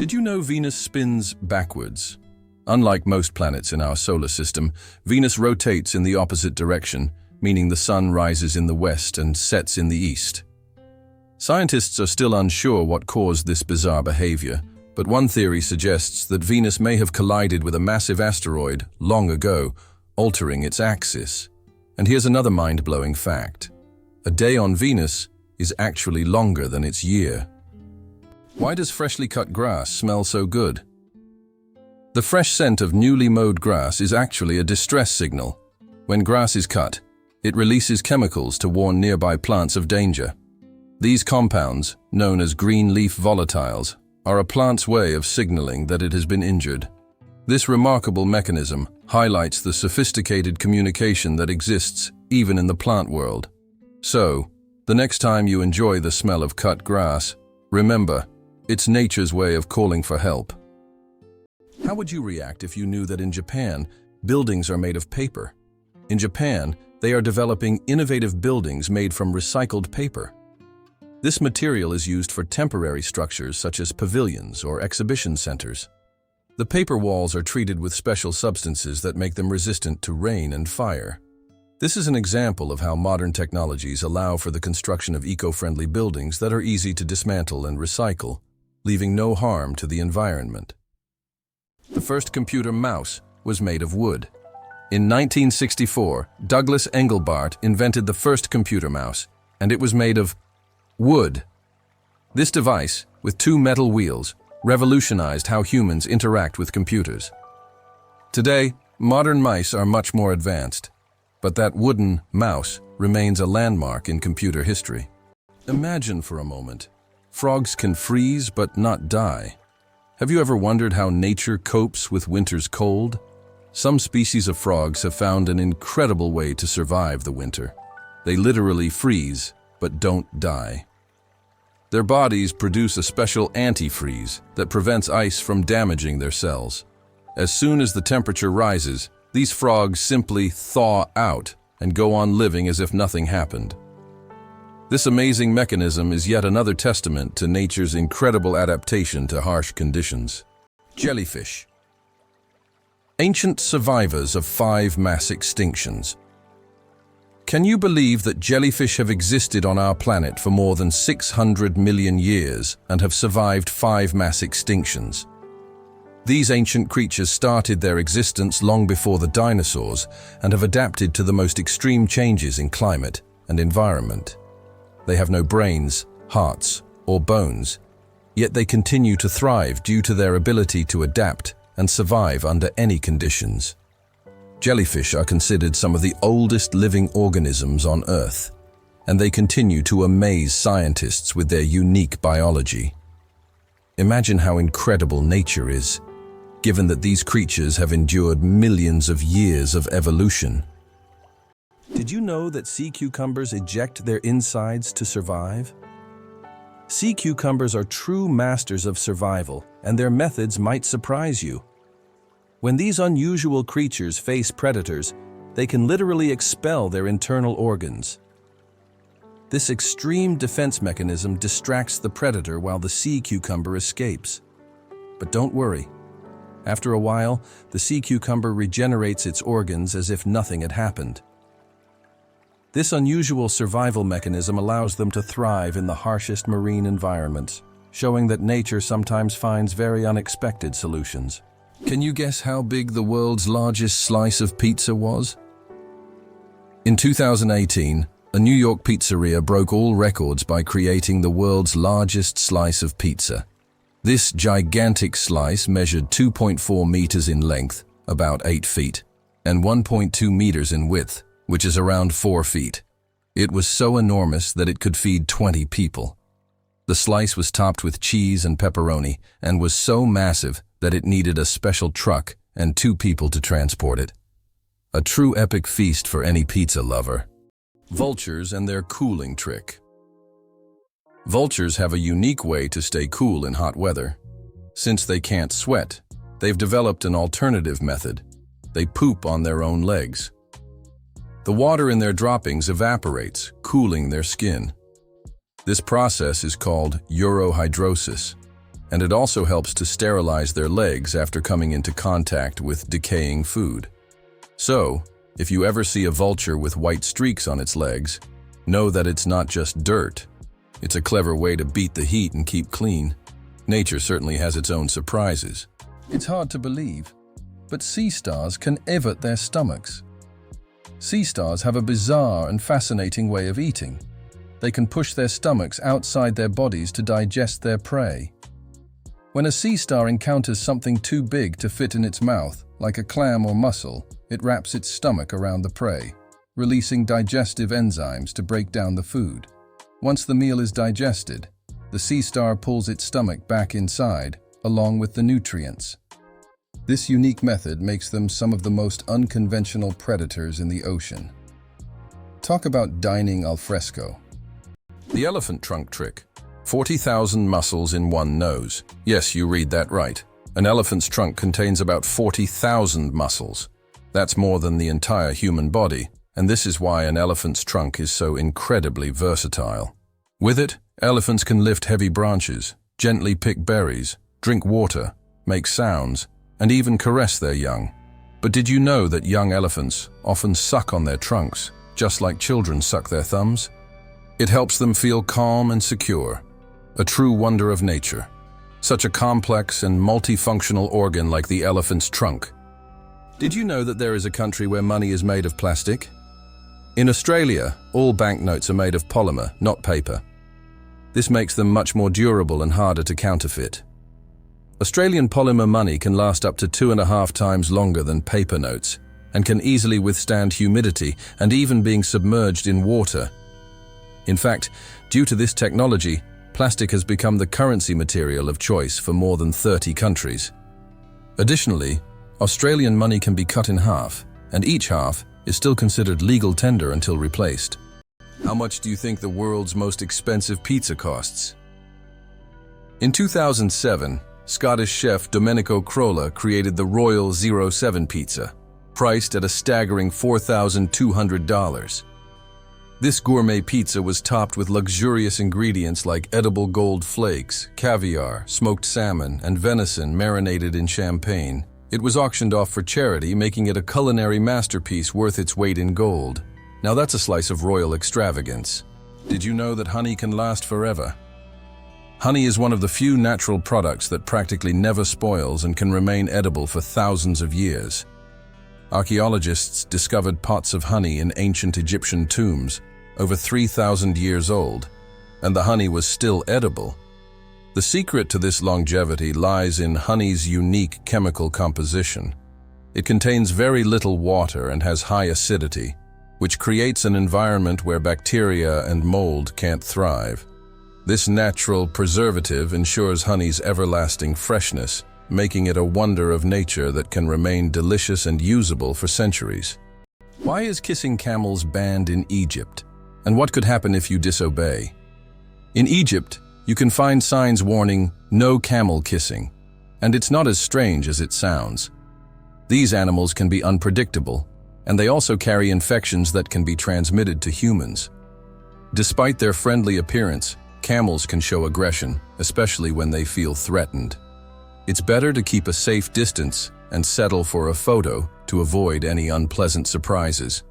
Did you know Venus spins backwards? Unlike most planets in our solar system, Venus rotates in the opposite direction, meaning the sun rises in the west and sets in the east. Scientists are still unsure what caused this bizarre behavior, but one theory suggests that Venus may have collided with a massive asteroid long ago, altering its axis. And here's another mind-blowing fact. A day on Venus is actually longer than its year. Why does freshly cut grass smell so good? The fresh scent of newly mowed grass is actually a distress signal. When grass is cut, it releases chemicals to warn nearby plants of danger. These compounds, known as green leaf volatiles, are a plant's way of signaling that it has been injured. This remarkable mechanism highlights the sophisticated communication that exists even in the plant world. So, the next time you enjoy the smell of cut grass, remember, it's nature's way of calling for help. How would you react if you knew that in Japan, buildings are made of paper? In Japan, they are developing innovative buildings made from recycled paper. This material is used for temporary structures such as pavilions or exhibition centers. The paper walls are treated with special substances that make them resistant to rain and fire. This is an example of how modern technologies allow for the construction of eco-friendly buildings that are easy to dismantle and recycle, leaving no harm to the environment. The first computer mouse was made of wood. In 1964, Douglas Engelbart invented the first computer mouse, and it was made of wood. This device, with two metal wheels, revolutionized how humans interact with computers. Today, modern mice are much more advanced, but that wooden mouse remains a landmark in computer history. Imagine for a moment. Frogs can freeze but not die. Have you ever wondered how nature copes with winter's cold? Some species of frogs have found an incredible way to survive the winter. They literally freeze but don't die. Their bodies produce a special antifreeze that prevents ice from damaging their cells. As soon as the temperature rises, these frogs simply thaw out and go on living as if nothing happened. This amazing mechanism is yet another testament to nature's incredible adaptation to harsh conditions. Jellyfish. Ancient survivors of 5 mass extinctions. Can you believe that jellyfish have existed on our planet for more than 600 million years and have survived 5 mass extinctions? These ancient creatures started their existence long before the dinosaurs and have adapted to the most extreme changes in climate and environment. They have no brains, hearts, or bones, yet they continue to thrive due to their ability to adapt and survive under any conditions. Jellyfish are considered some of the oldest living organisms on Earth, and they continue to amaze scientists with their unique biology. Imagine how incredible nature is, given that these creatures have endured millions of years of evolution. Did you know that sea cucumbers eject their insides to survive? Sea cucumbers are true masters of survival, and their methods might surprise you. When these unusual creatures face predators, they can literally expel their internal organs. This extreme defense mechanism distracts the predator while the sea cucumber escapes. But don't worry. After a while, the sea cucumber regenerates its organs as if nothing had happened. This unusual survival mechanism allows them to thrive in the harshest marine environments, showing that nature sometimes finds very unexpected solutions. Can you guess how big the world's largest slice of pizza was? In 2018, a New York pizzeria broke all records by creating the world's largest slice of pizza. This gigantic slice measured 2.4 meters in length, about 8 feet, and 1.2 meters in width, which is around 4 feet. It was so enormous that it could feed 20 people. The slice was topped with cheese and pepperoni and was so massive that it needed a special truck and 2 people to transport it. A true epic feast for any pizza lover. Vultures and their cooling trick. Vultures have a unique way to stay cool in hot weather. Since they can't sweat, they've developed an alternative method. They poop on their own legs. The water in their droppings evaporates, cooling their skin. This process is called urohydrosis. and it also helps to sterilize their legs after coming into contact with decaying food. So, if you ever see a vulture with white streaks on its legs, know that it's not just dirt. It's a clever way to beat the heat and keep clean. Nature certainly has its own surprises. It's hard to believe, but sea stars can evert their stomachs. Sea stars have a bizarre and fascinating way of eating. They can push their stomachs outside their bodies to digest their prey. When a sea star encounters something too big to fit in its mouth, like a clam or mussel, it wraps its stomach around the prey, releasing digestive enzymes to break down the food. Once the meal is digested, the sea star pulls its stomach back inside, along with the nutrients. This unique method makes them some of the most unconventional predators in the ocean. Talk about dining al fresco. The elephant trunk trick. 40,000 muscles in one nose. Yes, you read that right. An elephant's trunk contains about 40,000 muscles. That's more than the entire human body, and this is why an elephant's trunk is so incredibly versatile. With it, elephants can lift heavy branches, gently pick berries, drink water, make sounds, and even caress their young. But did you know that young elephants often suck on their trunks, just like children suck their thumbs? It helps them feel calm and secure, a true wonder of nature. Such a complex and multifunctional organ like the elephant's trunk. Did you know that there is a country where money is made of plastic? In Australia, all banknotes are made of polymer, not paper. This makes them much more durable and harder to counterfeit. Australian polymer money can last up to 2.5 times longer than paper notes and can easily withstand humidity and even being submerged in water. In fact, due to this technology, plastic has become the currency material of choice for more than 30 countries. Additionally, Australian money can be cut in half, and each half is still considered legal tender until replaced. How much do you think the world's most expensive pizza costs? In 2007, Scottish chef Domenico Crolla created the Royal 07 pizza, priced at a staggering $4,200. This gourmet pizza was topped with luxurious ingredients like edible gold flakes, caviar, smoked salmon, and venison marinated in champagne. It was auctioned off for charity, making it a culinary masterpiece worth its weight in gold. Now that's a slice of royal extravagance. Did you know that honey can last forever? Honey is one of the few natural products that practically never spoils and can remain edible for thousands of years. Archaeologists discovered pots of honey in ancient Egyptian tombs, over 3,000 years old, and the honey was still edible. The secret to this longevity lies in honey's unique chemical composition. It contains very little water and has high acidity, which creates an environment where bacteria and mold can't thrive. This natural preservative ensures honey's everlasting freshness, making it a wonder of nature that can remain delicious and usable for centuries. Why is kissing camels banned in Egypt? And what could happen if you disobey? In Egypt, you can find signs warning, "No camel kissing," and it's not as strange as it sounds. These animals can be unpredictable, and they also carry infections that can be transmitted to humans. Despite their friendly appearance, camels can show aggression, especially when they feel threatened. It's better to keep a safe distance and settle for a photo to avoid any unpleasant surprises.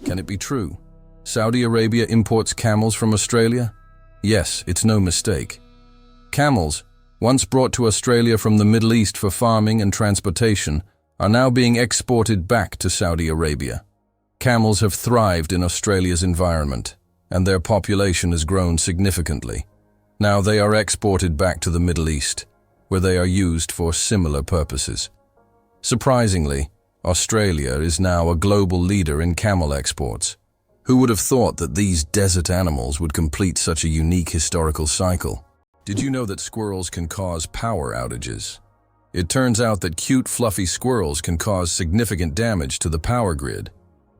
Can it be true? Saudi Arabia imports camels from Australia? Yes, it's no mistake. Camels, once brought to Australia from the Middle East for farming and transportation, are now being exported back to Saudi Arabia. Camels have thrived in Australia's environment, and their population has grown significantly. Now they are exported back to the Middle East, where they are used for similar purposes. Surprisingly, Australia is now a global leader in camel exports. Who would have thought that these desert animals would complete such a unique historical cycle? Did you know that squirrels can cause power outages? It turns out that cute, fluffy squirrels can cause significant damage to the power grid.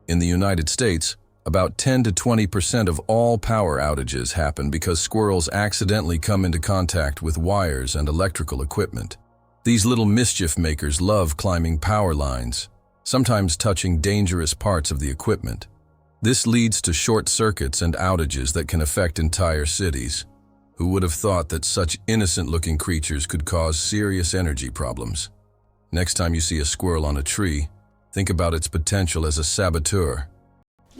In the United States, about 10 to 20% of all power outages happen because squirrels accidentally come into contact with wires and electrical equipment. These little mischief makers love climbing power lines, sometimes touching dangerous parts of the equipment. This leads to short circuits and outages that can affect entire cities. Who would have thought that such innocent-looking creatures could cause serious energy problems? Next time you see a squirrel on a tree, think about its potential as a saboteur.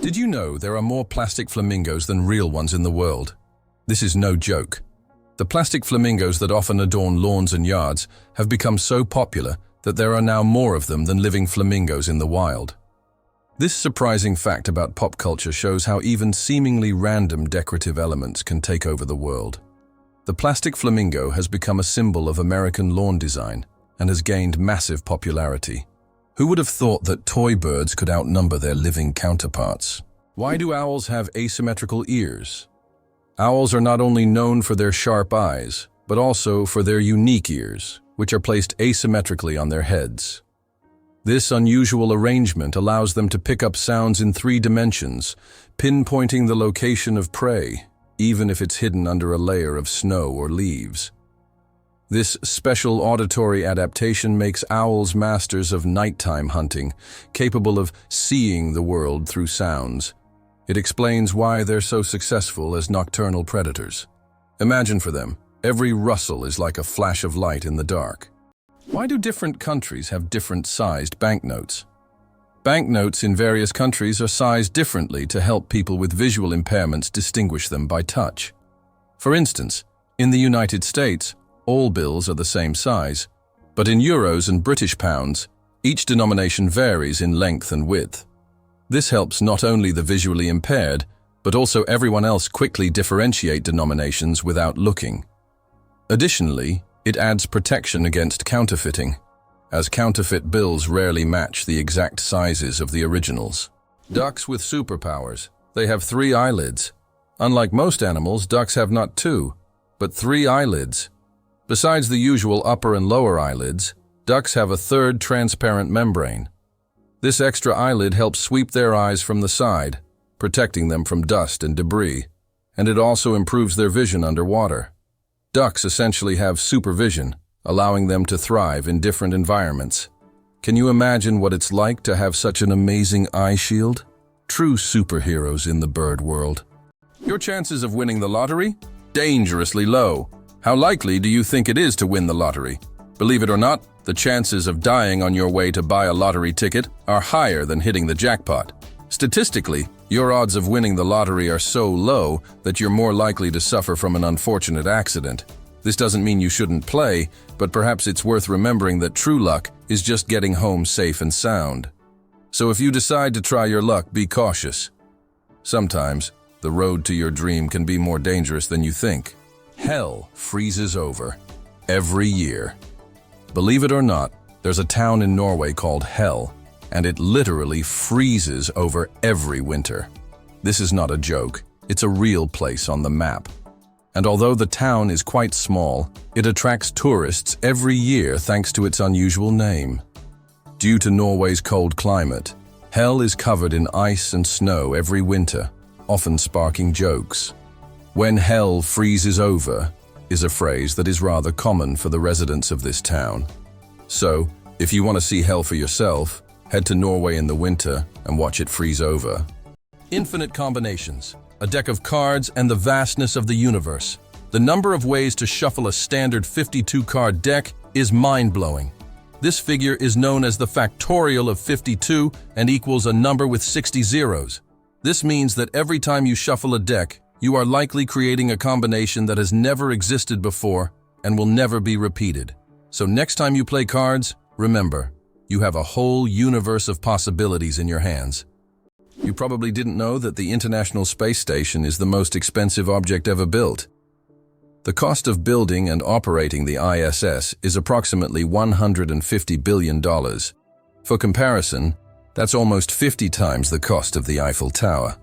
Did you know there are more plastic flamingos than real ones in the world? This is no joke. The plastic flamingos that often adorn lawns and yards have become so popular that there are now more of them than living flamingos in the wild. This surprising fact about pop culture shows how even seemingly random decorative elements can take over the world. The plastic flamingo has become a symbol of American lawn design and has gained massive popularity. Who would have thought that toy birds could outnumber their living counterparts? Why do owls have asymmetrical ears? Owls are not only known for their sharp eyes, but also for their unique ears, which are placed asymmetrically on their heads. This unusual arrangement allows them to pick up sounds in 3 dimensions, pinpointing the location of prey, even if it's hidden under a layer of snow or leaves. This special auditory adaptation makes owls masters of nighttime hunting, capable of seeing the world through sounds. It explains why they're so successful as nocturnal predators. Imagine for them, every rustle is like a flash of light in the dark. Why do different countries have different sized banknotes? Banknotes in various countries are sized differently to help people with visual impairments distinguish them by touch. For instance, in the United States, all bills are the same size, but in euros and British pounds, each denomination varies in length and width. This helps not only the visually impaired, but also everyone else quickly differentiate denominations without looking. Additionally, it adds protection against counterfeiting, as counterfeit bills rarely match the exact sizes of the originals. Ducks with superpowers. They have 3 eyelids. Unlike most animals, ducks have not 2, but 3 eyelids. Besides the usual upper and lower eyelids, ducks have a 3rd transparent membrane. This extra eyelid helps sweep their eyes from the side, protecting them from dust and debris, and it also improves their vision underwater. Ducks essentially have supervision, allowing them to thrive in different environments. Can you imagine what it's like to have such an amazing eye shield? True superheroes in the bird world. Your chances of winning the lottery? Dangerously low. How likely do you think it is to win the lottery? Believe it or not, the chances of dying on your way to buy a lottery ticket are higher than hitting the jackpot. Statistically, your odds of winning the lottery are so low that you're more likely to suffer from an unfortunate accident. This doesn't mean you shouldn't play, but perhaps it's worth remembering that true luck is just getting home safe and sound. So if you decide to try your luck, be cautious. Sometimes, the road to your dream can be more dangerous than you think. Hell freezes over every year. Believe it or not, there's a town in Norway called Hell, and it literally freezes over every winter. This is not a joke, it's a real place on the map. And although the town is quite small, it attracts tourists every year thanks to its unusual name. Due to Norway's cold climate, Hell is covered in ice and snow every winter, often sparking jokes. "When hell freezes over" is a phrase that is rather common for the residents of this town. So, if you want to see hell for yourself, head to Norway in the winter and watch it freeze over. Infinite combinations, a deck of cards, and the vastness of the universe. The number of ways to shuffle a standard 52-card deck is mind-blowing. This figure is known as the factorial of 52 and equals a number with 60 zeros. This means that every time you shuffle a deck, you are likely creating a combination that has never existed before and will never be repeated. So next time you play cards, remember, you have a whole universe of possibilities in your hands. You probably didn't know that the International Space Station is the most expensive object ever built. The cost of building and operating the ISS is approximately $150 billion. For comparison, that's almost 50 times the cost of the Eiffel Tower.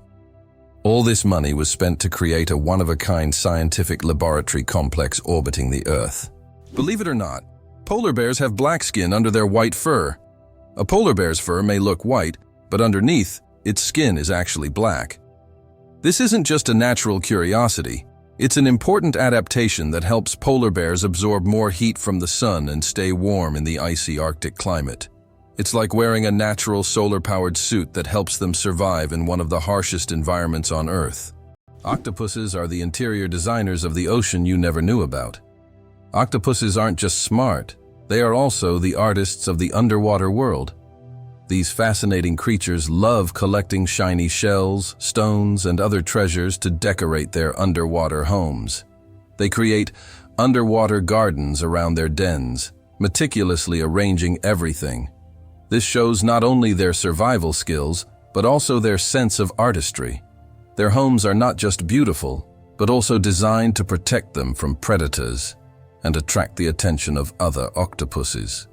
All this money was spent to create a one-of-a-kind scientific laboratory complex orbiting the Earth. Believe it or not, polar bears have black skin under their white fur. A polar bear's fur may look white, but underneath, its skin is actually black. This isn't just a natural curiosity. It's an important adaptation that helps polar bears absorb more heat from the sun and stay warm in the icy Arctic climate. It's like wearing a natural solar-powered suit that helps them survive in one of the harshest environments on Earth. Octopuses are the interior designers of the ocean you never knew about. Octopuses aren't just smart, they are also the artists of the underwater world. These fascinating creatures love collecting shiny shells, stones, and other treasures to decorate their underwater homes. They create underwater gardens around their dens, meticulously arranging everything. This shows not only their survival skills, but also their sense of artistry. Their homes are not just beautiful, but also designed to protect them from predators and attract the attention of other octopuses.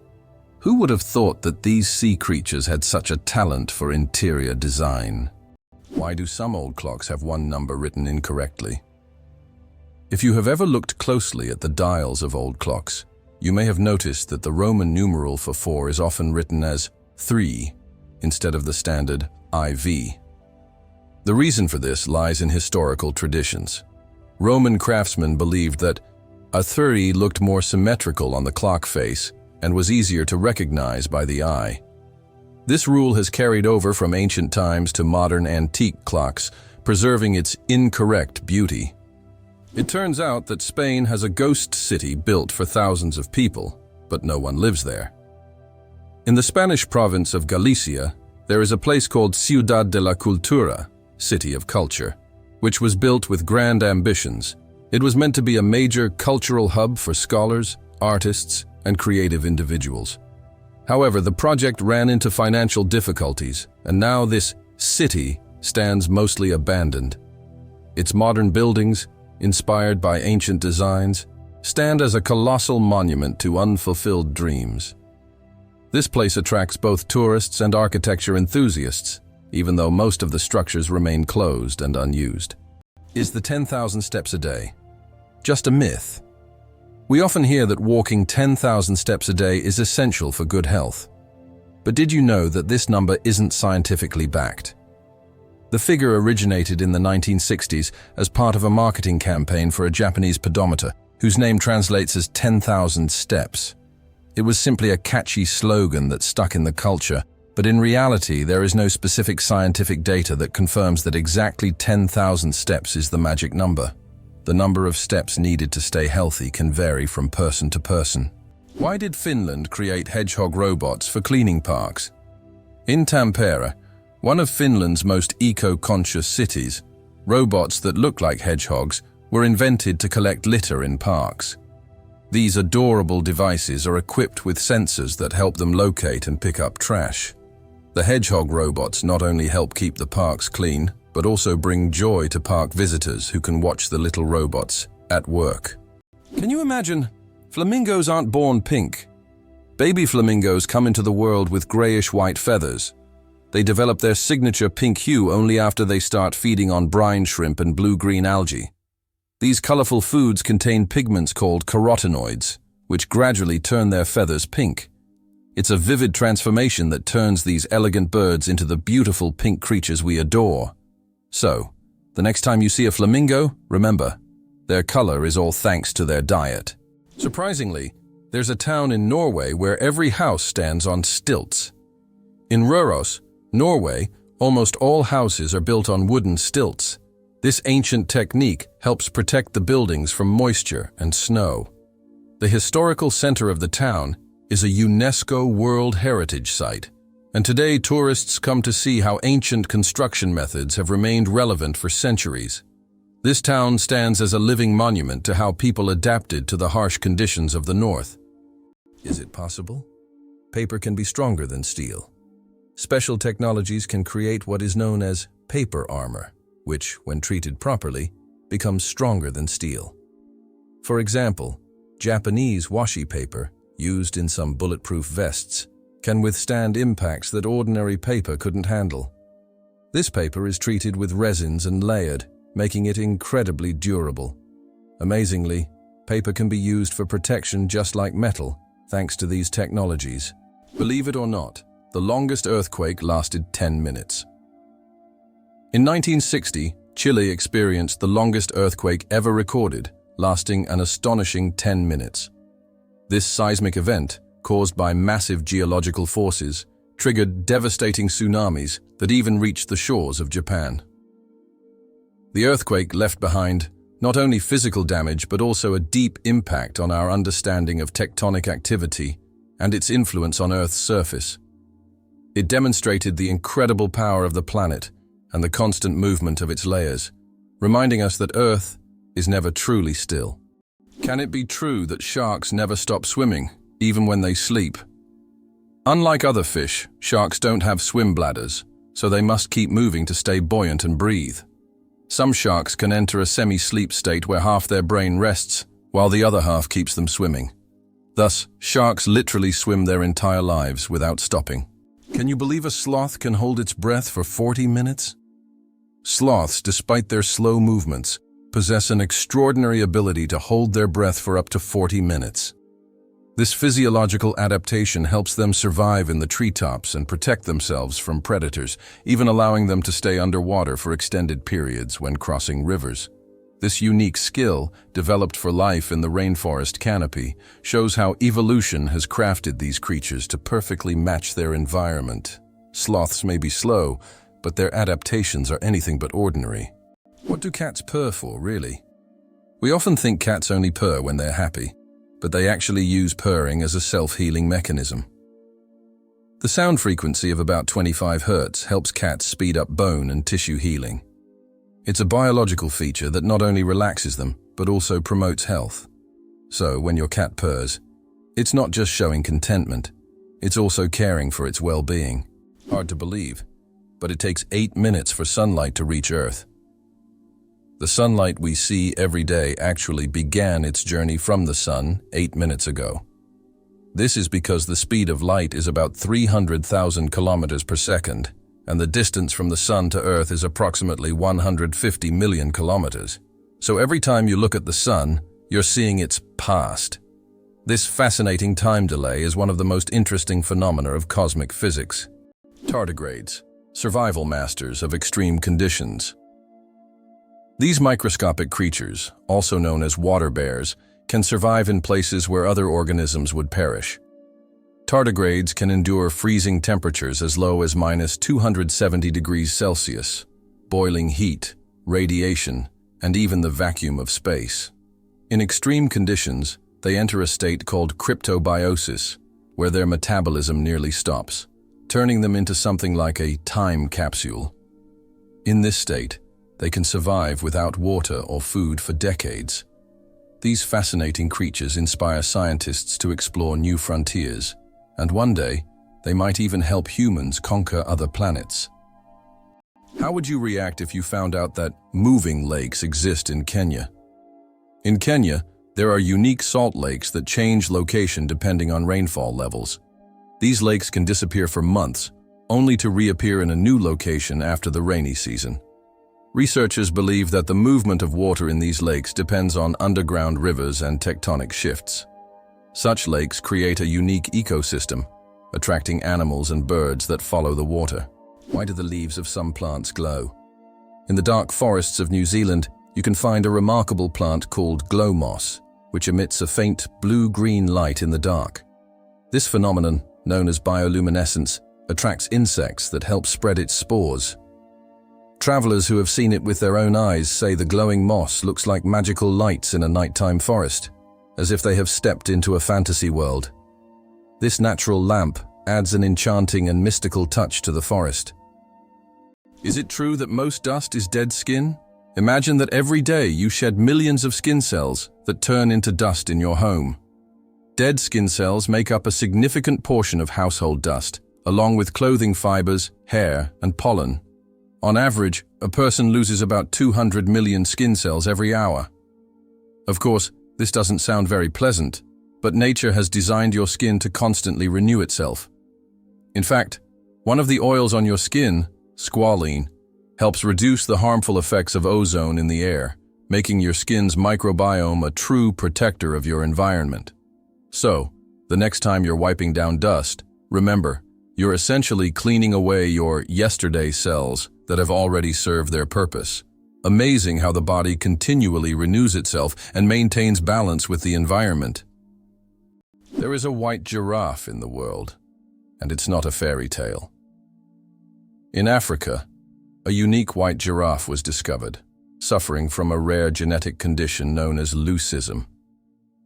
Who would have thought that these sea creatures had such a talent for interior design? Why do some old clocks have one number written incorrectly? If you have ever looked closely at the dials of old clocks, you may have noticed that the Roman numeral for 4 is often written as 3 instead of the standard IV. The reason for this lies in historical traditions. Roman craftsmen believed that a 3 looked more symmetrical on the clock face and was easier to recognize by the eye. This rule has carried over from ancient times to modern antique clocks, preserving its incorrect beauty. It turns out that Spain has a ghost city built for thousands of people, but no one lives there. In the Spanish province of Galicia, there is a place called Ciudad de la Cultura, City of Culture, which was built with grand ambitions. It was meant to be a major cultural hub for scholars, artists, and creative individuals. However, the project ran into financial difficulties, and now this city stands mostly abandoned. Its modern buildings, inspired by ancient designs, stand as a colossal monument to unfulfilled dreams. This place attracts both tourists and architecture enthusiasts, even though most of the structures remain closed and unused. Is the 10,000 steps a day just a myth? We often hear that walking 10,000 steps a day is essential for good health. But did you know that this number isn't scientifically backed? The figure originated in the 1960s as part of a marketing campaign for a Japanese pedometer, whose name translates as 10,000 steps. It was simply a catchy slogan that stuck in the culture, but in reality there is no specific scientific data that confirms that exactly 10,000 steps is the magic number. The number of steps needed to stay healthy can vary from person to person. Why did Finland create hedgehog robots for cleaning parks? In Tampere, one of Finland's most eco-conscious cities, robots that look like hedgehogs were invented to collect litter in parks. These adorable devices are equipped with sensors that help them locate and pick up trash. The hedgehog robots not only help keep the parks clean, but also bring joy to park visitors who can watch the little robots at work. Can you imagine? Flamingos aren't born pink. Baby flamingos come into the world with grayish-white feathers. They develop their signature pink hue only after they start feeding on brine shrimp and blue-green algae. These colorful foods contain pigments called carotenoids, which gradually turn their feathers pink. It's a vivid transformation that turns these elegant birds into the beautiful pink creatures we adore. So, the next time you see a flamingo, remember, their color is all thanks to their diet. Surprisingly, there's a town in Norway where every house stands on stilts. In Røros, Norway, almost all houses are built on wooden stilts. This ancient technique helps protect the buildings from moisture and snow. The historical center of the town is a UNESCO World Heritage Site, and today tourists come to see how ancient construction methods have remained relevant for centuries. This town stands as a living monument to how people adapted to the harsh conditions of the north. Is it possible? Paper can be stronger than steel. Special technologies can create what is known as paper armor, which, when treated properly, becomes stronger than steel. For example, Japanese washi paper, used in some bulletproof vests, can withstand impacts that ordinary paper couldn't handle. This paper is treated with resins and layered, making it incredibly durable. Amazingly, paper can be used for protection just like metal, thanks to these technologies. Believe it or not, the longest earthquake lasted 10 minutes. In 1960, Chile experienced the longest earthquake ever recorded, lasting an astonishing 10 minutes. This seismic event, caused by massive geological forces, triggered devastating tsunamis that even reached the shores of Japan. The earthquake left behind not only physical damage but also a deep impact on our understanding of tectonic activity and its influence on Earth's surface. It demonstrated the incredible power of the planet and the constant movement of its layers, reminding us that Earth is never truly still. Can it be true that sharks never stop swimming, even when they sleep? Unlike other fish, sharks don't have swim bladders, so they must keep moving to stay buoyant and breathe. Some sharks can enter a semi-sleep state where half their brain rests, while the other half keeps them swimming. Thus, sharks literally swim their entire lives without stopping. Can you believe a sloth can hold its breath for 40 minutes? Sloths, despite their slow movements, possess an extraordinary ability to hold their breath for up to 40 minutes. This physiological adaptation helps them survive in the treetops and protect themselves from predators, even allowing them to stay underwater for extended periods when crossing rivers. This unique skill, developed for life in the rainforest canopy, shows how evolution has crafted these creatures to perfectly match their environment. Sloths may be slow, but their adaptations are anything but ordinary. What do cats purr for, really? We often think cats only purr when they're happy, but they actually use purring as a self-healing mechanism. The sound frequency of about 25 Hz helps cats speed up bone and tissue healing. It's a biological feature that not only relaxes them, but also promotes health. So, when your cat purrs, it's not just showing contentment, it's also caring for its well-being. Hard to believe, but it takes 8 minutes for sunlight to reach Earth. The sunlight we see every day actually began its journey from the sun 8 minutes ago. This is because the speed of light is about 300,000 kilometers per second, and the distance from the sun to Earth is approximately 150 million kilometers. So every time you look at the sun, you're seeing its past. This fascinating time delay is one of the most interesting phenomena of cosmic physics. Tardigrades, survival masters of extreme conditions. These microscopic creatures, also known as water bears, can survive in places where other organisms would perish. Tardigrades can endure freezing temperatures as low as -270 degrees Celsius, boiling heat, radiation, and even the vacuum of space. In extreme conditions, they enter a state called cryptobiosis, where their metabolism nearly stops, turning them into something like a time capsule. In this state, they can survive without water or food for decades. These fascinating creatures inspire scientists to explore new frontiers, and one day, they might even help humans conquer other planets. How would you react if you found out that moving lakes exist in Kenya? In Kenya, there are unique salt lakes that change location depending on rainfall levels. These lakes can disappear for months, only to reappear in a new location after the rainy season. Researchers believe that the movement of water in these lakes depends on underground rivers and tectonic shifts. Such lakes create a unique ecosystem, attracting animals and birds that follow the water. Why do the leaves of some plants glow? In the dark forests of New Zealand, you can find a remarkable plant called glow moss, which emits a faint blue-green light in the dark. This phenomenon, known as bioluminescence, attracts insects that help spread its spores. Travelers who have seen it with their own eyes say the glowing moss looks like magical lights in a nighttime forest, as if they have stepped into a fantasy world. This natural lamp adds an enchanting and mystical touch to the forest. Is it true that most dust is dead skin? Imagine that every day you shed millions of skin cells that turn into dust in your home. Dead skin cells make up a significant portion of household dust, along with clothing fibers, hair, and pollen. On average, a person loses about 200 million skin cells every hour. Of course, this doesn't sound very pleasant, but nature has designed your skin to constantly renew itself. In fact, one of the oils on your skin, squalene, helps reduce the harmful effects of ozone in the air, making your skin's microbiome a true protector of your environment. So, the next time you're wiping down dust, remember, you're essentially cleaning away your yesterday cells that have already served their purpose. Amazing how the body continually renews itself and maintains balance with the environment. There is a white giraffe in the world, and it's not a fairy tale. In Africa, a unique white giraffe was discovered, suffering from a rare genetic condition known as leucism.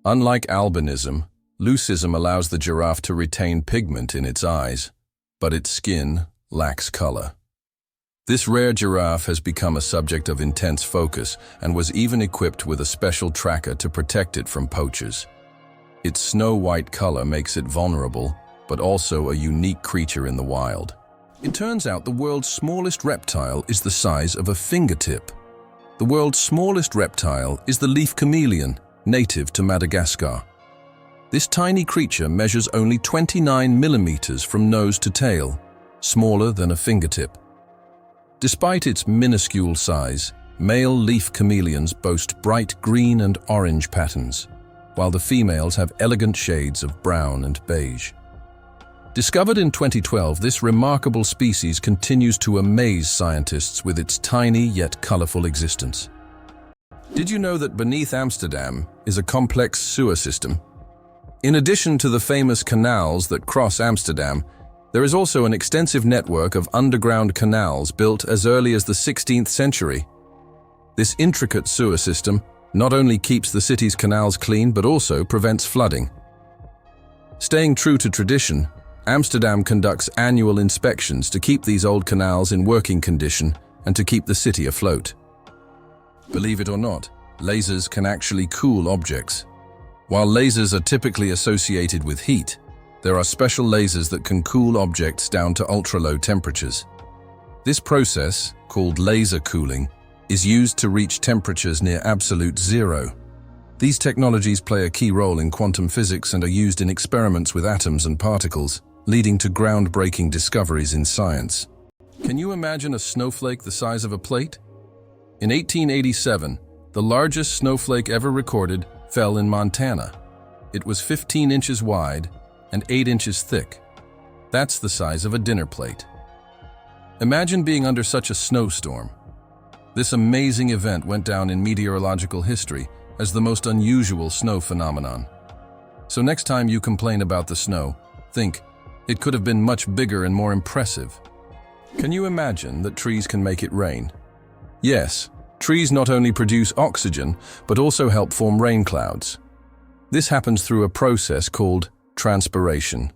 Unlike albinism, leucism allows the giraffe to retain pigment in its eyes, but its skin lacks color. This rare giraffe has become a subject of intense focus and was even equipped with a special tracker to protect it from poachers. Its snow-white color makes it vulnerable, but also a unique creature in the wild. It turns out the world's smallest reptile is the size of a fingertip. The world's smallest reptile is the leaf chameleon, native to Madagascar. This tiny creature measures only 29 millimeters from nose to tail, smaller than a fingertip. Despite its minuscule size, male leaf chameleons boast bright green and orange patterns, while the females have elegant shades of brown and beige. Discovered in 2012, this remarkable species continues to amaze scientists with its tiny yet colorful existence. Did you know that beneath Amsterdam is a complex sewer system? In addition to the famous canals that cross Amsterdam, there is also an extensive network of underground canals built as early as the 16th century. This intricate sewer system not only keeps the city's canals clean but also prevents flooding. Staying true to tradition, Amsterdam conducts annual inspections to keep these old canals in working condition and to keep the city afloat. Believe it or not, lasers can actually cool objects. While lasers are typically associated with heat, there are special lasers that can cool objects down to ultra-low temperatures. This process, called laser cooling, is used to reach temperatures near absolute zero. These technologies play a key role in quantum physics and are used in experiments with atoms and particles, leading to groundbreaking discoveries in science. Can you imagine a snowflake the size of a plate? In 1887, the largest snowflake ever recorded fell in Montana. It was 15 inches wide and 8 inches thick. That's the size of a dinner plate. Imagine being under such a snowstorm. This amazing event went down in meteorological history as the most unusual snow phenomenon. So next time you complain about the snow, think, it could have been much bigger and more impressive. Can you imagine that trees can make it rain? Yes, trees not only produce oxygen, but also help form rain clouds. This happens through a process called transpiration.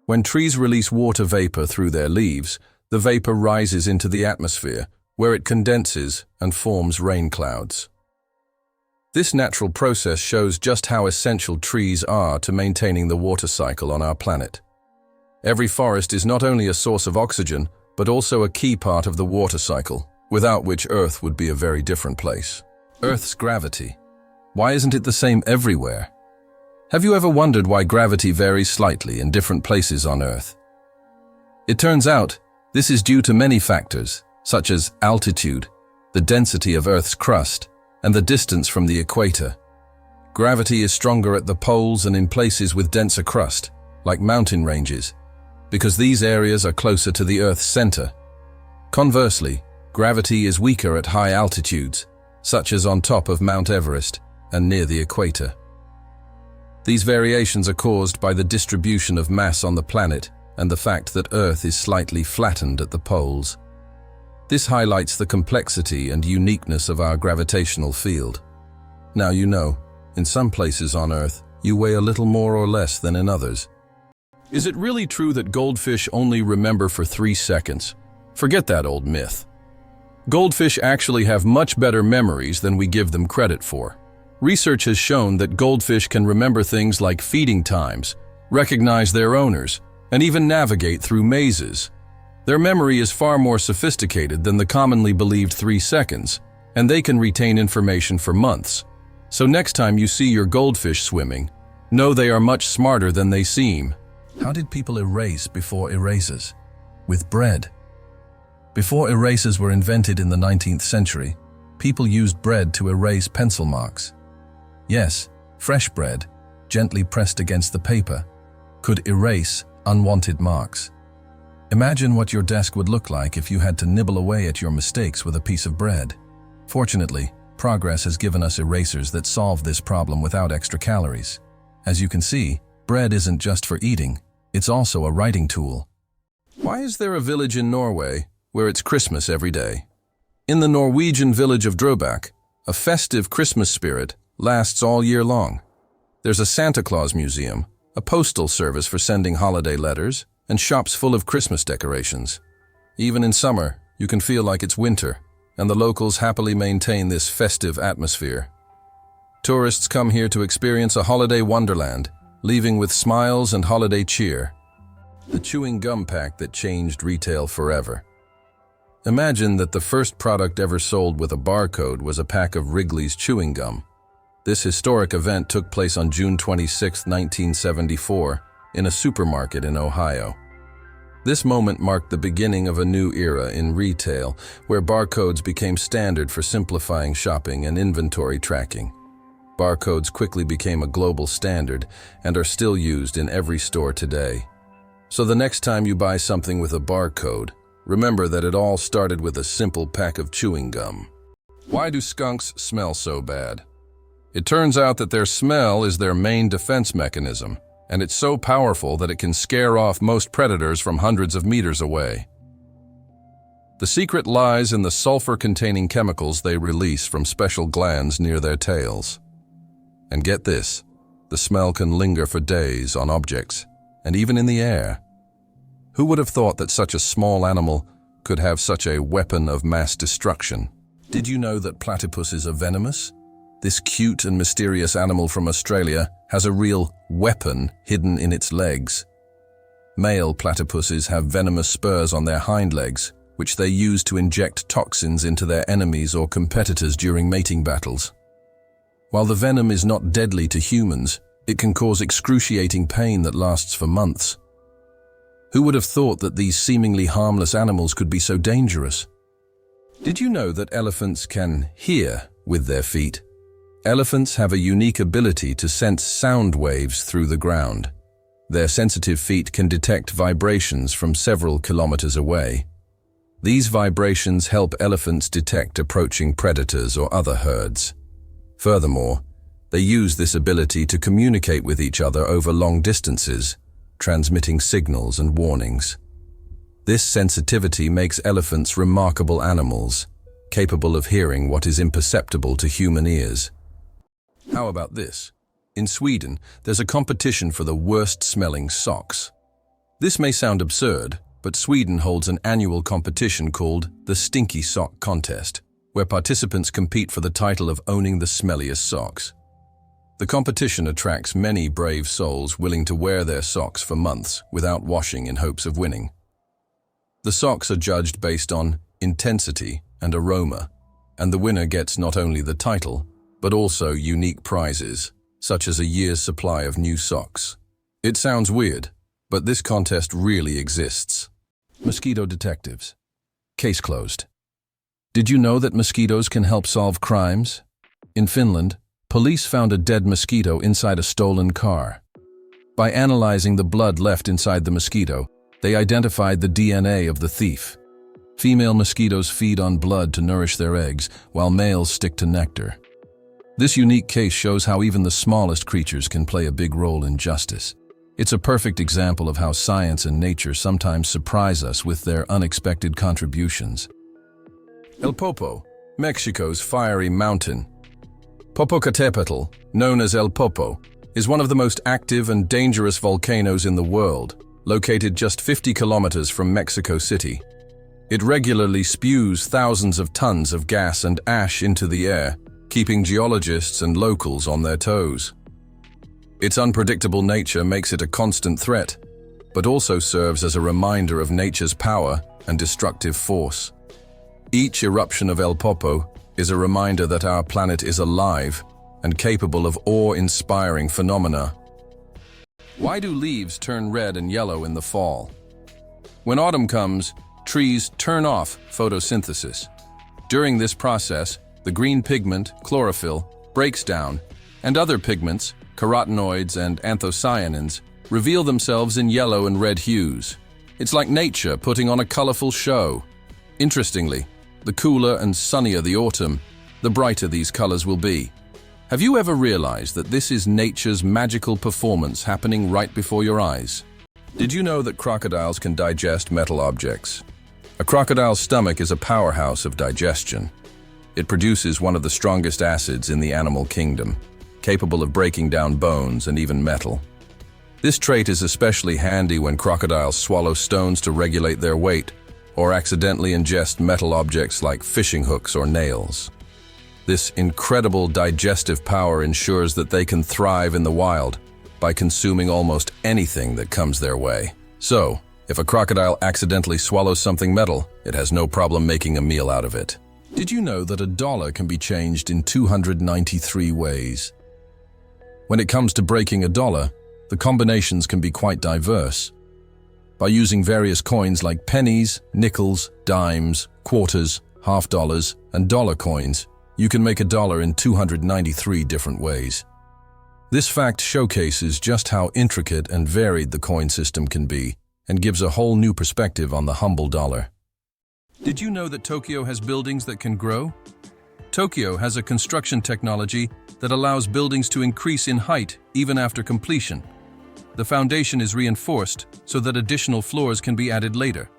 When trees release water vapor through their leaves, the vapor rises into the atmosphere, where it condenses and forms rain clouds. This natural process shows just how essential trees are to maintaining the water cycle on our planet. Every forest is not only a source of oxygen, but also a key part of the water cycle, without which Earth would be a very different place. Earth's gravity. Why isn't it the same everywhere? Have you ever wondered why gravity varies slightly in different places on Earth? It turns out, this is due to many factors, such as altitude, the density of Earth's crust, and the distance from the equator. Gravity is stronger at the poles and in places with denser crust, like mountain ranges, because these areas are closer to the Earth's center. Conversely, gravity is weaker at high altitudes, such as on top of Mount Everest and near the equator. These variations are caused by the distribution of mass on the planet and the fact that Earth is slightly flattened at the poles. This highlights the complexity and uniqueness of our gravitational field. Now you know, in some places on Earth, you weigh a little more or less than in others. Is it really true that goldfish only remember for 3 seconds? Forget that old myth. Goldfish actually have much better memories than we give them credit for. Research has shown that goldfish can remember things like feeding times, recognize their owners, and even navigate through mazes. Their memory is far more sophisticated than the commonly believed 3 seconds, and they can retain information for months. So next time you see your goldfish swimming, know they are much smarter than they seem. How did people erase before erasers? With bread. Before erasers were invented in the 19th century, people used bread to erase pencil marks. Yes, fresh bread, gently pressed against the paper, could erase unwanted marks. Imagine what your desk would look like if you had to nibble away at your mistakes with a piece of bread. Fortunately, progress has given us erasers that solve this problem without extra calories. As you can see, bread isn't just for eating, it's also a writing tool. Why is there a village in Norway where it's Christmas every day? In the Norwegian village of Drøbak, a festive Christmas spirit lasts all year long. There's a Santa Claus museum, a postal service for sending holiday letters, and shops full of Christmas decorations. Even in summer, you can feel like it's winter, and the locals happily maintain this festive atmosphere. Tourists come here to experience a holiday wonderland, leaving with smiles and holiday cheer. The chewing gum pack that changed retail forever. Imagine that the first product ever sold with a barcode was a pack of Wrigley's chewing gum. This historic event took place on June 26, 1974, in a supermarket in Ohio. This moment marked the beginning of a new era in retail, where barcodes became standard for simplifying shopping and inventory tracking. Barcodes quickly became a global standard and are still used in every store today. So the next time you buy something with a barcode, remember that it all started with a simple pack of chewing gum. Why do skunks smell so bad? It turns out that their smell is their main defense mechanism, and it's so powerful that it can scare off most predators from hundreds of meters away. The secret lies in the sulfur-containing chemicals they release from special glands near their tails. And get this, the smell can linger for days on objects, and even in the air. Who would have thought that such a small animal could have such a weapon of mass destruction? Did you know that platypuses are venomous? This cute and mysterious animal from Australia has a real weapon hidden in its legs. Male platypuses have venomous spurs on their hind legs, which they use to inject toxins into their enemies or competitors during mating battles. While the venom is not deadly to humans, it can cause excruciating pain that lasts for months. Who would have thought that these seemingly harmless animals could be so dangerous? Did you know that elephants can hear with their feet? Elephants have a unique ability to sense sound waves through the ground. Their sensitive feet can detect vibrations from several kilometers away. These vibrations help elephants detect approaching predators or other herds. Furthermore, they use this ability to communicate with each other over long distances, transmitting signals and warnings. This sensitivity makes elephants remarkable animals, capable of hearing what is imperceptible to human ears. How about this? In Sweden, there's a competition for the worst-smelling socks. This may sound absurd, but Sweden holds an annual competition called the Stinky Sock Contest, where participants compete for the title of owning the smelliest socks. The competition attracts many brave souls willing to wear their socks for months without washing in hopes of winning. The socks are judged based on intensity and aroma, and the winner gets not only the title, but also unique prizes, such as a year's supply of new socks. It sounds weird, but this contest really exists. Mosquito detectives. Case closed. Did you know that mosquitoes can help solve crimes? In Finland, police found a dead mosquito inside a stolen car. By analyzing the blood left inside the mosquito, they identified the DNA of the thief. Female mosquitoes feed on blood to nourish their eggs, while males stick to nectar. This unique case shows how even the smallest creatures can play a big role in justice. It's a perfect example of how science and nature sometimes surprise us with their unexpected contributions. El Popo, Mexico's fiery mountain. Popocatépetl, known as El Popo, is one of the most active and dangerous volcanoes in the world, located just 50 kilometers from Mexico City. It regularly spews thousands of tons of gas and ash into the air, keeping geologists and locals on their toes. Its unpredictable nature makes it a constant threat, but also serves as a reminder of nature's power and destructive force. Each eruption of El Popo is a reminder that our planet is alive and capable of awe-inspiring phenomena. Why do leaves turn red and yellow in the fall? When autumn comes, trees turn off photosynthesis. During this process, the green pigment, chlorophyll, breaks down, and other pigments, carotenoids and anthocyanins, reveal themselves in yellow and red hues. It's like nature putting on a colorful show. Interestingly, the cooler and sunnier the autumn, the brighter these colors will be. Have you ever realized that this is nature's magical performance happening right before your eyes? Did you know that crocodiles can digest metal objects? A crocodile's stomach is a powerhouse of digestion. It produces one of the strongest acids in the animal kingdom, capable of breaking down bones and even metal. This trait is especially handy when crocodiles swallow stones to regulate their weight or accidentally ingest metal objects like fishing hooks or nails. This incredible digestive power ensures that they can thrive in the wild by consuming almost anything that comes their way. So, if a crocodile accidentally swallows something metal, it has no problem making a meal out of it. Did you know that $1 can be changed in 293 ways? When it comes to breaking $1, the combinations can be quite diverse. By using various coins like pennies, nickels, dimes, quarters, half dollars, and dollar coins, you can make $1 in 293 different ways. This fact showcases just how intricate and varied the coin system can be, and gives a whole new perspective on the humble dollar. Did you know that Tokyo has buildings that can grow? Tokyo has a construction technology that allows buildings to increase in height even after completion. The foundation is reinforced so that additional floors can be added later.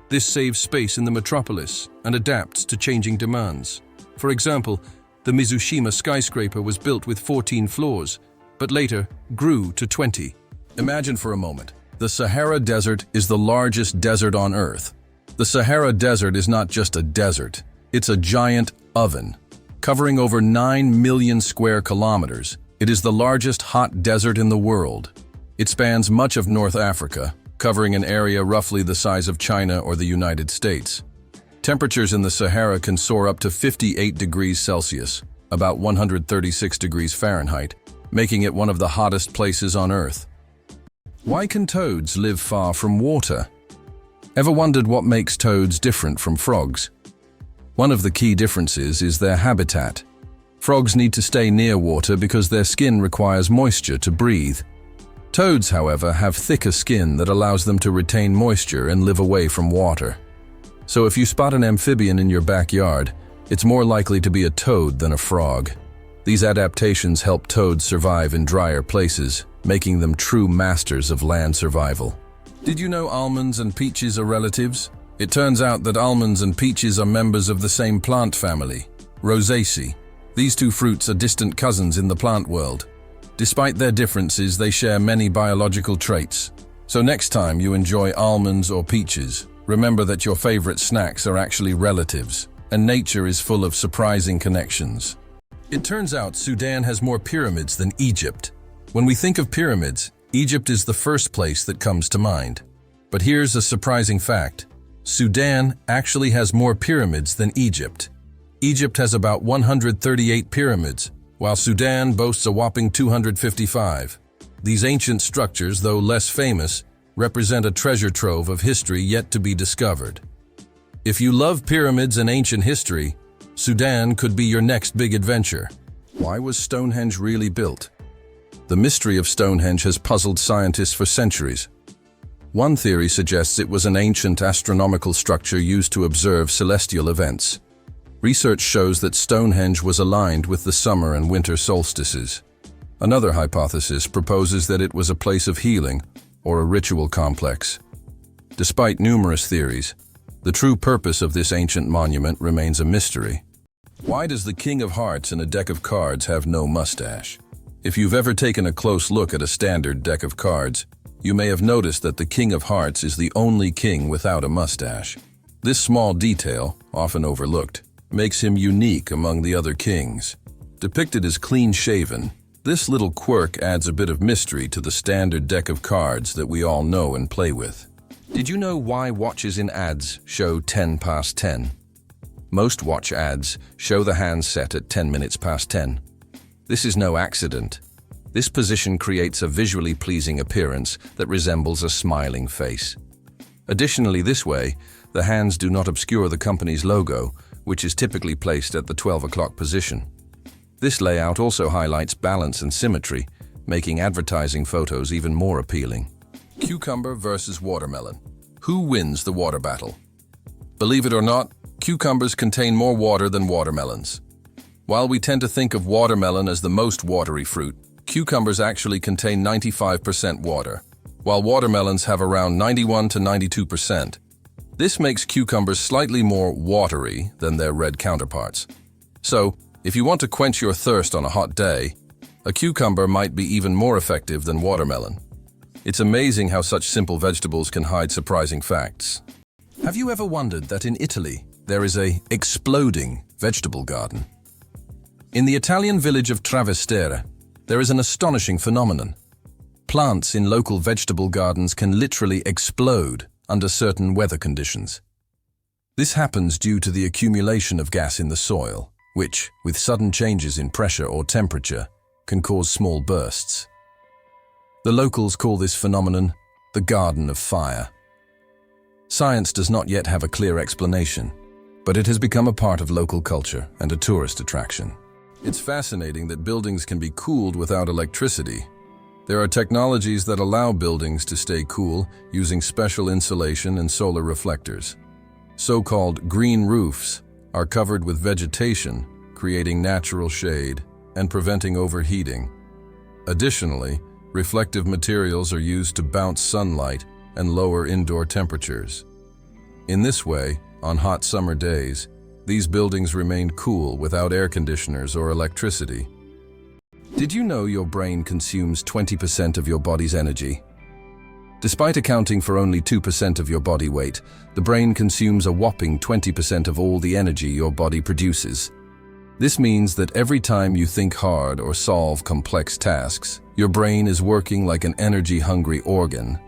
This saves space in the metropolis and adapts to changing demands. For example, the Mizushima skyscraper was built with 14 floors, but later grew to 20. Imagine for a moment. The Sahara Desert is the largest desert on Earth. The Sahara Desert is not just a desert, it's a giant oven. Covering over 9 million square kilometers, it is the largest hot desert in the world. It spans much of North Africa, covering an area roughly the size of China or the United States. Temperatures in the Sahara can soar up to 58 degrees Celsius, about 136 degrees Fahrenheit, making it one of the hottest places on Earth. Why can toads live far from water? Ever wondered what makes toads different from frogs? One of the key differences is their habitat. Frogs need to stay near water because their skin requires moisture to breathe. Toads, however, have thicker skin that allows them to retain moisture and live away from water. So if you spot an amphibian in your backyard, it's more likely to be a toad than a frog. These adaptations help toads survive in drier places, making them true masters of land survival. Did you know almonds and peaches are relatives? It turns out that almonds and peaches are members of the same plant family, Rosaceae. These two fruits are distant cousins in the plant world. Despite their differences, they share many biological traits. So next time you enjoy almonds or peaches, remember that your favorite snacks are actually relatives, and nature is full of surprising connections. It turns out Sudan has more pyramids than Egypt. When we think of pyramids, Egypt is the first place that comes to mind. But here's a surprising fact. Sudan actually has more pyramids than Egypt. Egypt has about 138 pyramids, while Sudan boasts a whopping 255. These ancient structures, though less famous, represent a treasure trove of history yet to be discovered. If you love pyramids and ancient history, Sudan could be your next big adventure. Why was Stonehenge really built? The mystery of Stonehenge has puzzled scientists for centuries. One theory suggests it was an ancient astronomical structure used to observe celestial events. Research shows that Stonehenge was aligned with the summer and winter solstices. Another hypothesis proposes that it was a place of healing or a ritual complex. Despite numerous theories, the true purpose of this ancient monument remains a mystery. Why does the King of Hearts in a deck of cards have no mustache? If you've ever taken a close look at a standard deck of cards, you may have noticed that the King of Hearts is the only king without a mustache. This small detail, often overlooked, makes him unique among the other kings. Depicted as clean-shaven, this little quirk adds a bit of mystery to the standard deck of cards that we all know and play with. Did you know why watches in ads show 10 past 10? Most watch ads show the hands set at 10 minutes past 10. This is no accident. This position creates a visually pleasing appearance that resembles a smiling face. Additionally, this way, the hands do not obscure the company's logo, which is typically placed at the 12 o'clock position. This layout also highlights balance and symmetry, making advertising photos even more appealing. Cucumber versus watermelon. Who wins the water battle? Believe it or not, cucumbers contain more water than watermelons. While we tend to think of watermelon as the most watery fruit, cucumbers actually contain 95% water, while watermelons have around 91 to 92%. This makes cucumbers slightly more watery than their red counterparts. So, if you want to quench your thirst on a hot day, a cucumber might be even more effective than watermelon. It's amazing how such simple vegetables can hide surprising facts. Have you ever wondered that in Italy, there is an exploding vegetable garden? In the Italian village of Trastevere, there is an astonishing phenomenon. Plants in local vegetable gardens can literally explode under certain weather conditions. This happens due to the accumulation of gas in the soil, which, with sudden changes in pressure or temperature, can cause small bursts. The locals call this phenomenon the Garden of Fire. Science does not yet have a clear explanation, but it has become a part of local culture and a tourist attraction. It's fascinating that buildings can be cooled without electricity. There are technologies that allow buildings to stay cool using special insulation and solar reflectors. So-called green roofs are covered with vegetation, creating natural shade and preventing overheating. Additionally, reflective materials are used to bounce sunlight and lower indoor temperatures. In this way, on hot summer days, these buildings remain cool without air conditioners or electricity. Did you know your brain consumes 20% of your body's energy? Despite accounting for only 2% of your body weight, the brain consumes a whopping 20% of all the energy your body produces. This means that every time you think hard or solve complex tasks, your brain is working like an energy-hungry organ.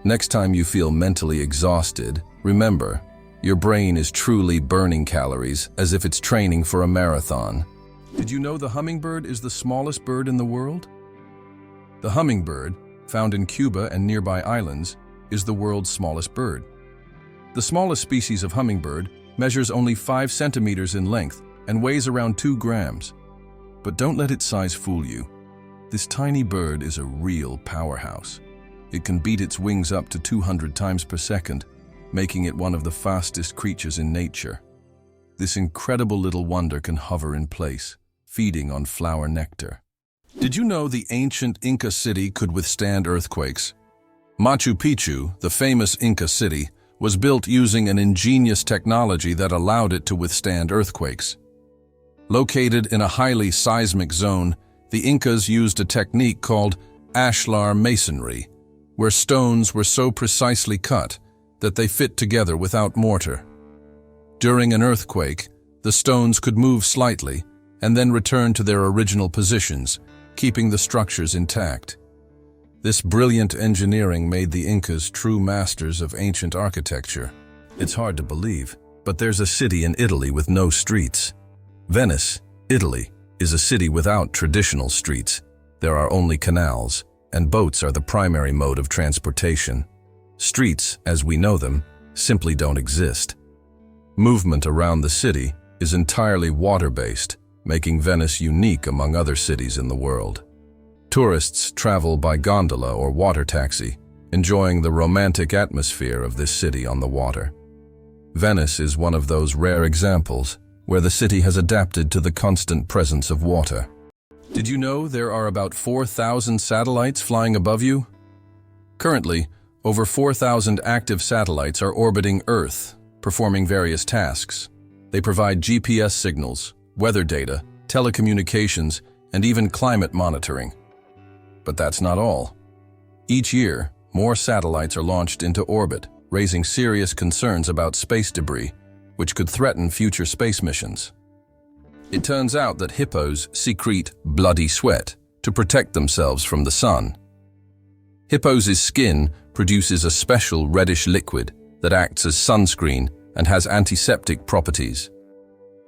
Next time you feel mentally exhausted, remember, your brain is truly burning calories as if it's training for a marathon. Did you know the hummingbird is the smallest bird in the world? The hummingbird, found in Cuba and nearby islands, is the world's smallest bird. The smallest species of hummingbird measures only 5 centimeters in length and weighs around 2 grams. But don't let its size fool you. This tiny bird is a real powerhouse. It can beat its wings up to 200 times per second, making it one of the fastest creatures in nature. This incredible little wonder can hover in place, feeding on flower nectar. Did you know the ancient Inca city could withstand earthquakes? Machu Picchu, the famous Inca city, was built using an ingenious technology that allowed it to withstand earthquakes. Located in a highly seismic zone, the Incas used a technique called ashlar masonry, where stones were so precisely cut that they fit together without mortar. During an earthquake, the stones could move slightly and then return to their original positions, keeping the structures intact. This brilliant engineering made the Incas true masters of ancient architecture. It's hard to believe, but there's a city in Italy with no streets. Venice, Italy, is a city without traditional streets. There are only canals, and boats are the primary mode of transportation. Streets, as we know them, simply don't exist. Movement around the city is entirely water-based, making Venice unique among other cities in the world. Tourists travel by gondola or water taxi, enjoying the romantic atmosphere of this city on the water. Venice is one of those rare examples where the city has adapted to the constant presence of water. Did you know there are about 4,000 satellites flying above you? Currently, over 4,000 active satellites are orbiting Earth, performing various tasks. They provide GPS signals, weather data, telecommunications, and even climate monitoring. But that's not all. Each year, more satellites are launched into orbit, raising serious concerns about space debris, which could threaten future space missions. It turns out that hippos secrete bloody sweat to protect themselves from the sun. Hippos' skin produces a special reddish liquid that acts as sunscreen and has antiseptic properties.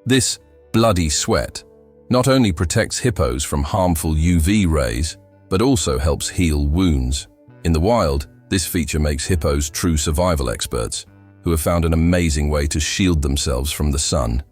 This bloody sweat not only protects hippos from harmful UV rays, but also helps heal wounds. In the wild, this feature makes hippos true survival experts, who have found an amazing way to shield themselves from the sun.